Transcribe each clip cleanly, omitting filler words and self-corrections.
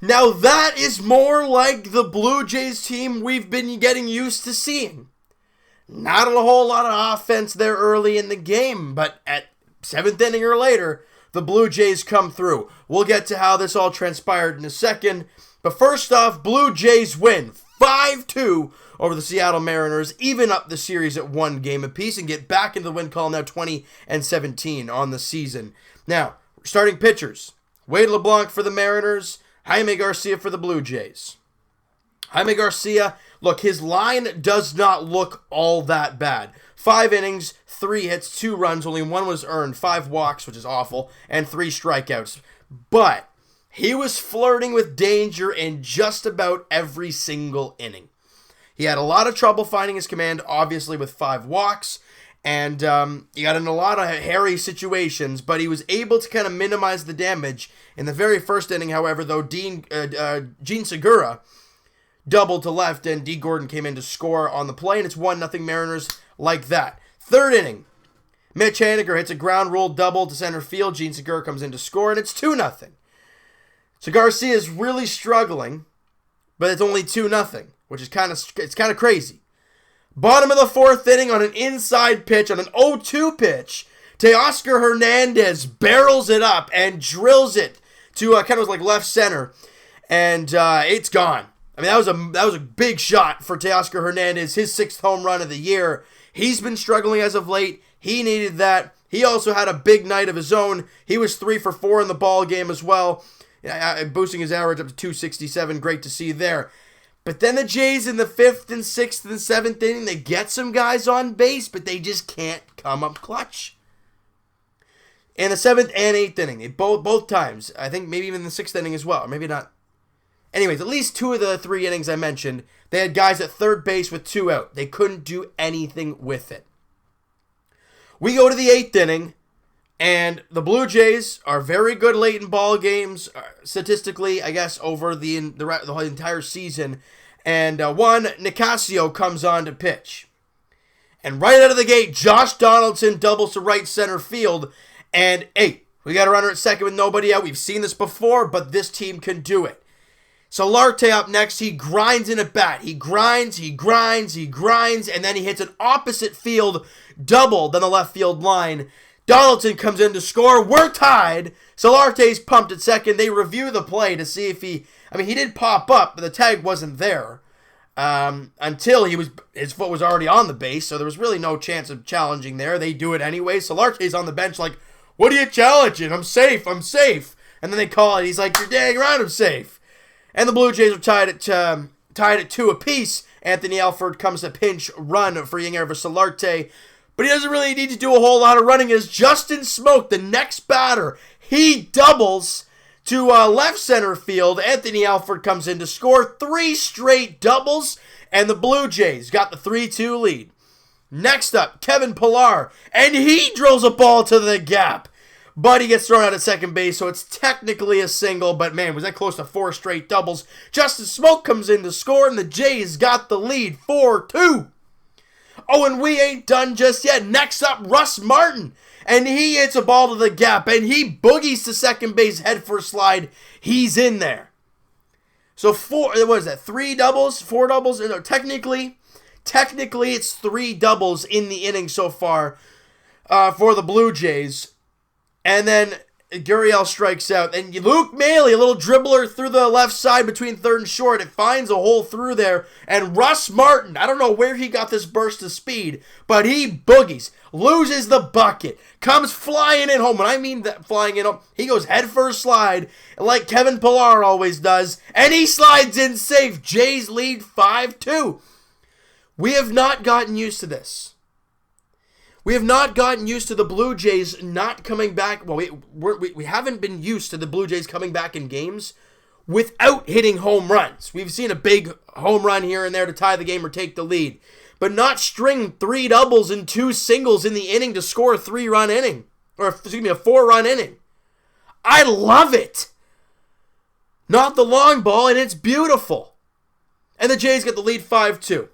Now that is more like the Blue Jays team we've been getting used to seeing. Not a whole lot of offense there early in the game, but at 7th inning or later, the Blue Jays come through. We'll get to how this all transpired in a second. But first off, Blue Jays win 5-2 over the Seattle Mariners, even up the series at 1 game apiece, and get back into the win column now 20-17 on the season. Now, starting pitchers. Wade LeBlanc for the Mariners, Jaime Garcia for the Blue Jays. Jaime Garcia, look, his line does not look all that bad. 5 innings, 3 hits, 2 runs, only 1 was earned, 5 walks, which is awful, and 3 strikeouts. But he was flirting with danger in just about every single inning. He had a lot of trouble finding his command, obviously with 5 walks, and he got in a lot of hairy situations, but he was able to kind of minimize the damage. In the very first inning, however, though, Gene Segura doubled to left, and D. Gordon came in to score on the play, and it's 1-0 Mariners like that. 3rd inning, Mitch Haniger hits a ground rule double to center field. Gene Segura comes in to score, and it's 2-0. So Garcia is really struggling, but it's only 2-0, which is kind of crazy. Bottom of the 4th inning on an inside pitch, on an 0-2 pitch, Teoscar Hernandez barrels it up and drills it to kind of like left center, and it's gone. I mean, that was a big shot for Teoscar Hernandez, his 6th home run of the year. He's been struggling as of late. He needed that. He also had a big night of his own. He was 3 for 4 in the ball game as well, boosting his average up to 267. Great to see there. But then the Jays in the 5th and 6th and 7th inning, they get some guys on base, but they just can't come up clutch. In the 7th and 8th inning, both times, I think maybe even the 6th inning as well, or maybe not. Anyways, at least 2 of the 3 innings I mentioned, they had guys at third base with 2 out. They couldn't do anything with it. We go to the 8th inning, and the Blue Jays are very good late in ball games, statistically, I guess, over the entire season. And Juan Nicasio comes on to pitch. And right out of the gate, Josh Donaldson doubles to right center field. And, hey, we got a runner at second with nobody out. We've seen this before, but this team can do it. Solarte up next. He grinds in at bat. He grinds, and then he hits an opposite field double than the left field line. Donaldson comes in to score. We're tied. Solarte's pumped at second. They review the play to see if he did pop up, but the tag wasn't there until his foot was already on the base, so there was really no chance of challenging there. They do it anyway. Solarte's on the bench like, what are you challenging? I'm safe. And then they call it. He's like, you're dang right, I'm safe. And the Blue Jays are tied at 2 apiece. Anthony Alford comes to pinch run for young Erva Solarte. But he doesn't really need to do a whole lot of running as Justin Smoke, the next batter, he doubles to left center field. Anthony Alford comes in to score 3 straight doubles, and the Blue Jays got the 3-2 lead. Next up, Kevin Pillar, and he drills a ball to the gap. But he gets thrown out at second base, so it's technically a single, but man, was that close to 4 straight doubles. Justin Smoke comes in to score, and the Jays got the lead 4-2. Oh, and we ain't done just yet. Next up, Russ Martin. And he hits a ball to the gap, and he boogies to second base, head first slide. He's in there. So 3 doubles, 4 doubles? No, technically, it's 3 doubles in the inning so far for the Blue Jays. And then Gurriel strikes out. And Luke Maile, a little dribbler through the left side between third and short. It finds a hole through there. And Russ Martin, I don't know where he got this burst of speed, but he boogies, loses the bucket, comes flying in home. When I mean that flying in home, he goes head first slide like Kevin Pillar always does. And he slides in safe. Jays lead 5-2. We have not gotten used to this. We have not gotten used to the Blue Jays not coming back. Well, we haven't been used to the Blue Jays coming back in games without hitting home runs. We've seen a big home run here and there to tie the game or take the lead, but not string 3 doubles and 2 singles in the inning to score a 3-run inning, or excuse me, a 4-run inning. I love it. Not the long ball, and it's beautiful. And the Jays get the lead 5-2.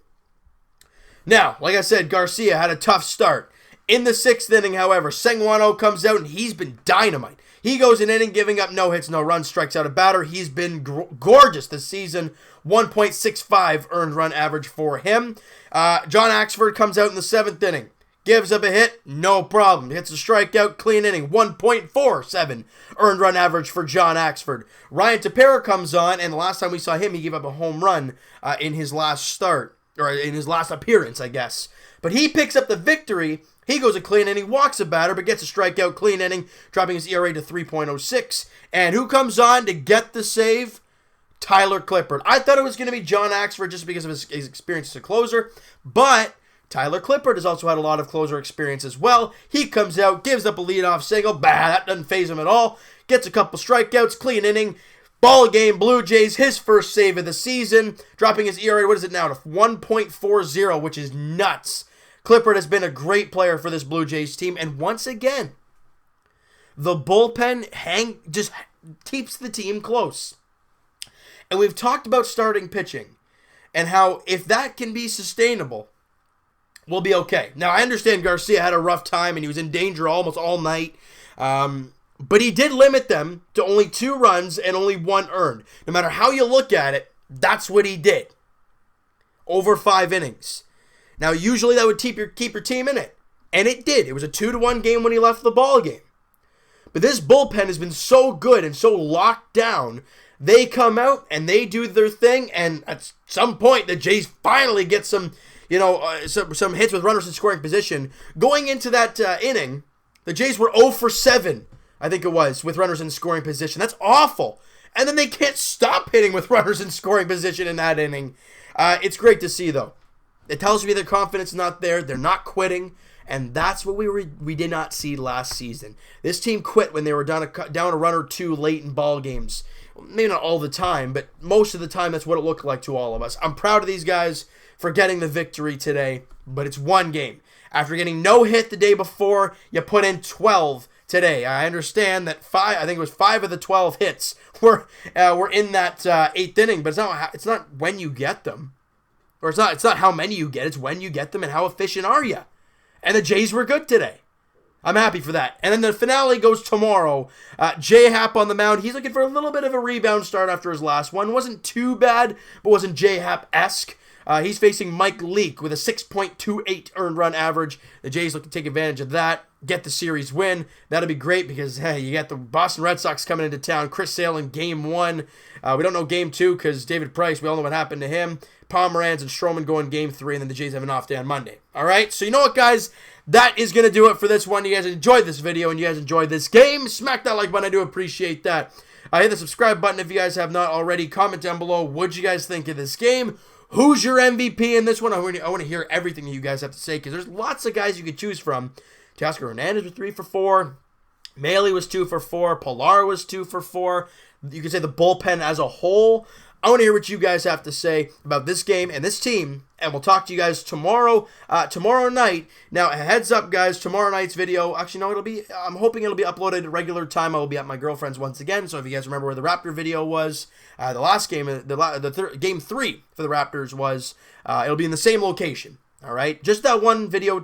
Now, like I said, Garcia had a tough start. In the 6th inning, however, Sengwano comes out, and he's been dynamite. He goes an inning, giving up no hits, no runs, strikes out a batter. He's been gorgeous this season. 1.65 earned run average for him. John Axford comes out in the 7th inning. Gives up a hit, no problem. Hits a strikeout, clean inning. 1.47 earned run average for John Axford. Ryan Tepera comes on, and the last time we saw him, he gave up a home run in his last start, or in his last appearance, I guess. But he picks up the victory. He goes a clean inning, walks a batter, but gets a strikeout, clean inning, dropping his ERA to 3.06. And who comes on to get the save? Tyler Clippard. I thought it was going to be John Axford just because of his experience as a closer, but Tyler Clippard has also had a lot of closer experience as well. He comes out, gives up a leadoff single. That doesn't faze him at all. Gets a couple strikeouts, clean inning. Ball game, Blue Jays, his first save of the season, dropping his ERA, what is it now, to 1.40, which is nuts. Clippard has been a great player for this Blue Jays team, and once again, the bullpen just keeps the team close. And we've talked about starting pitching and how if that can be sustainable, we'll be okay. Now, I understand Garcia had a rough time and he was in danger almost all night, but he did limit them to only 2 runs and only 1 earned. No matter how you look at it, that's what he did over 5 innings. Now, usually that would keep your team in it, and it did. It was a 2-1 game when he left the ball game. But this bullpen has been so good and so locked down. They come out and they do their thing, and at some point the Jays finally get some hits with runners in scoring position. Going into that inning, the Jays were 0 for 7, I think it was, with runners in scoring position. That's awful. And then they can't stop hitting with runners in scoring position in that inning. It's great to see, though. It tells me their confidence is not there. They're not quitting. And that's what we did not see last season. This team quit when they were down a run or 2 late in ball games. Maybe not all the time, but most of the time that's what it looked like to all of us. I'm proud of these guys for getting the victory today, but it's 1 game. After getting no hit the day before, you put in 12 today. I understand that 5 of the 12 hits were in that 8th inning, but it's not when you get them. Or it's not how many you get, it's when you get them and how efficient are you. And the Jays were good today. I'm happy for that. And then the finale goes tomorrow. J.A Happ on the mound. He's looking for a little bit of a rebound start after his last one. Wasn't too bad, but wasn't J.A Happ-esque. He's facing Mike Leake with a 6.28 earned run average. The Jays look to take advantage of that, get the series win. That'll be great because, hey, you got the Boston Red Sox coming into town. Chris Sale in Game 1. We don't know Game 2 because David Price, we all know what happened to him. Pomeranz and Stroman go in Game 3, and then the Jays have an off day on Monday. All right, so you know what, guys? That is going to do it for this one. You guys enjoyed this video, and you guys enjoyed this game. Smack that like button. I do appreciate that. Hit the subscribe button if you guys have not already. Comment down below. What'd you guys think of this game? Who's your MVP in this one? I want to hear everything you guys have to say because there's lots of guys you could choose from. Teoscar Hernandez was 3 for 4. Maley was 2 for 4. Pilar was 2 for 4. You could say the bullpen as a whole. I want to hear what you guys have to say about this game and this team, and we'll talk to you guys tomorrow night. Now, a heads up, guys, tomorrow night's video, actually, no, I'm hoping it'll be uploaded at regular time. I will be at my girlfriend's once again, so if you guys remember where the Raptor video was, the last game, Game 3 for the Raptors was, it'll be in the same location. All right, just that one video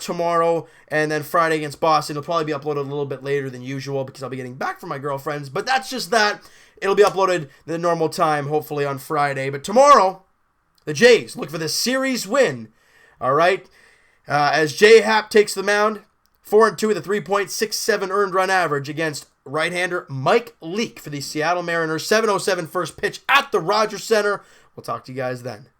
tomorrow, and then Friday against Boston. It'll probably be uploaded a little bit later than usual because I'll be getting back from my girlfriend's, but that's just that. It'll be uploaded the normal time, hopefully on Friday. But tomorrow, the Jays look for the series win. All right, as J.A Happ takes the mound, 4-2 with a 3.67 earned run average against right-hander Mike Leake for the Seattle Mariners. 7:07 first pitch at the Rogers Center. We'll talk to you guys then.